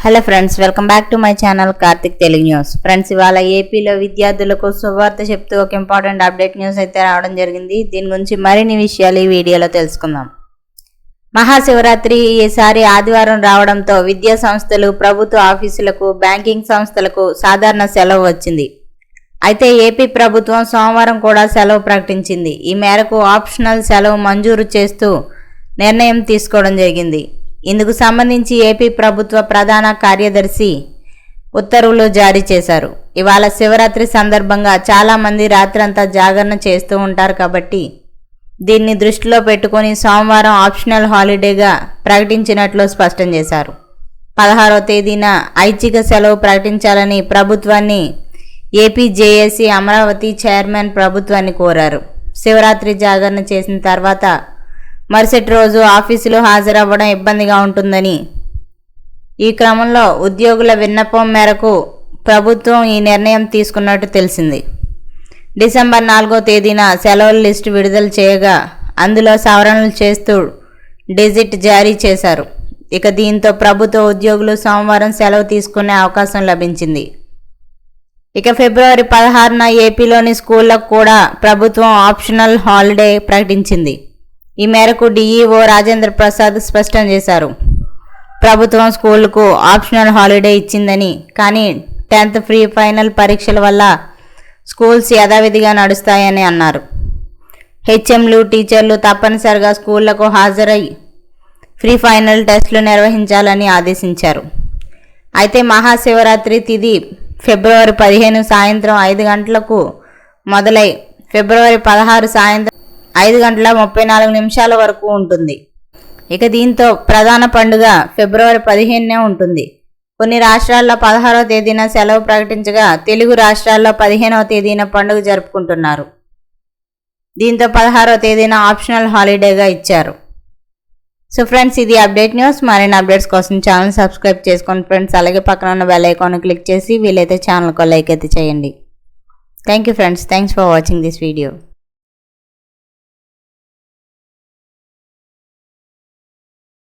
Hello friends, welcome back to my channel Karthik Telugu news. Friends, ఇవాళ ఏపీలో విద్యార్థులకు శుభవార్త చెప్తూ ఒక ఇంపార్టెంట్ అప్డేట్ న్యూస్ అయితే రావడం జరిగింది. దీని గురించి మరిన్ని విషయాలు ఈ వీడియోలో తెలుసుకుందాం. మహాశివరాత్రి ఈసారి ఆదివారం రావడంతో విద్యా సంస్థలు, ప్రభుత్వ ఆఫీసులకు, బ్యాంకింగ్ సంస్థలకు సాధారణ సెలవు వచ్చింది. అయితే ఏపీ ప్రభుత్వం సోమవారం కూడా సెలవు ప్రకటించింది. ఈ మేరకు ఆప్షనల్ సెలవు మంజూరు చేస్తూ నిర్ణయం తీసుకోవడం జరిగింది. ఇందుకు సంబంధించి ఏపీ ప్రభుత్వ ప్రధాన కార్యదర్శి ఉత్తర్వులు జారీ చేశారు. ఇవాళ శివరాత్రి సందర్భంగా చాలామంది రాత్రంతా జాగరణ చేస్తూ ఉంటారు కాబట్టి దీన్ని దృష్టిలో పెట్టుకుని సోమవారం ఆప్షనల్ హాలిడేగా ప్రకటించినట్లు స్పష్టం చేశారు. 16వ తేదీన ఐచ్ఛిక సెలవు ప్రకటించాలని ప్రభుత్వాన్ని ఏపీ జేఏసీ అమరావతి చైర్మన్ ప్రభుత్వాన్ని కోరారు. శివరాత్రి జాగరణ చేసిన తర్వాత మరుసటి రోజు ఆఫీసులో హాజరవ్వడం ఇబ్బందిగా ఉంటుందని, ఈ క్రమంలో ఉద్యోగుల విన్నపం మేరకు ప్రభుత్వం ఈ నిర్ణయం తీసుకున్నట్టు తెలిసింది. డిసెంబర్ 4వ తేదీన సెలవుల లిస్టు విడుదల చేయగా అందులో సవరణలు చేస్తూ గెజిట్ జారీ చేశారు. ఇక దీంతో ప్రభుత్వ ఉద్యోగులు సోమవారం సెలవు తీసుకునే అవకాశం లభించింది. ఇక ఫిబ్రవరి 16న ఏపీలోని స్కూళ్లకు కూడా ప్రభుత్వం ఆప్షనల్ హాలిడే ప్రకటించింది. ఈ మేరకు డీఈఓ రాజేంద్ర ప్రసాద్ స్పష్టం చేశారు. ప్రభుత్వం స్కూళ్లకు ఆప్షనల్ హాలిడే ఇచ్చిందని, కానీ 10th ప్రీ ఫైనల్ పరీక్షల వల్ల స్కూల్స్ యథావిధిగా నడుస్తాయని అన్నారు. హెచ్ఎంలు, టీచర్లు తప్పనిసరిగా స్కూళ్లకు హాజరై ప్రీ ఫైనల్ టెస్టులు నిర్వహించాలని ఆదేశించారు. అయితే మహాశివరాత్రి తిథి ఫిబ్రవరి 15 సాయంత్రం 5 గంటలకు మొదలై ఫిబ్రవరి 16 సాయంత్రం 5:34 వరకు ఉంటుంది. ఇక దీంతో ప్రధాన పండుగ ఫిబ్రవరి 15నే ఉంటుంది. కొన్ని రాష్ట్రాల్లో 16వ తేదీన సెలవు ప్రకటించగా తెలుగు రాష్ట్రాల్లో 15వ తేదీన పండుగ జరుపుకుంటున్నారు. దీంతో 16వ తేదీన ఆప్షనల్ హాలిడేగా ఇచ్చారు. సో ఫ్రెండ్స్, ఇది అప్డేట్ న్యూస్. మరిన్ని అప్డేట్స్ కోసం ఛానల్ సబ్స్క్రైబ్ చేసుకోండి ఫ్రెండ్స్. అలాగే పక్కన ఉన్న బెల్ ఐకాన్ క్లిక్ చేసి వీలైతే ఛానల్కి లైక్ అయితే చేయండి. Thank you friends. Thanks for watching this video.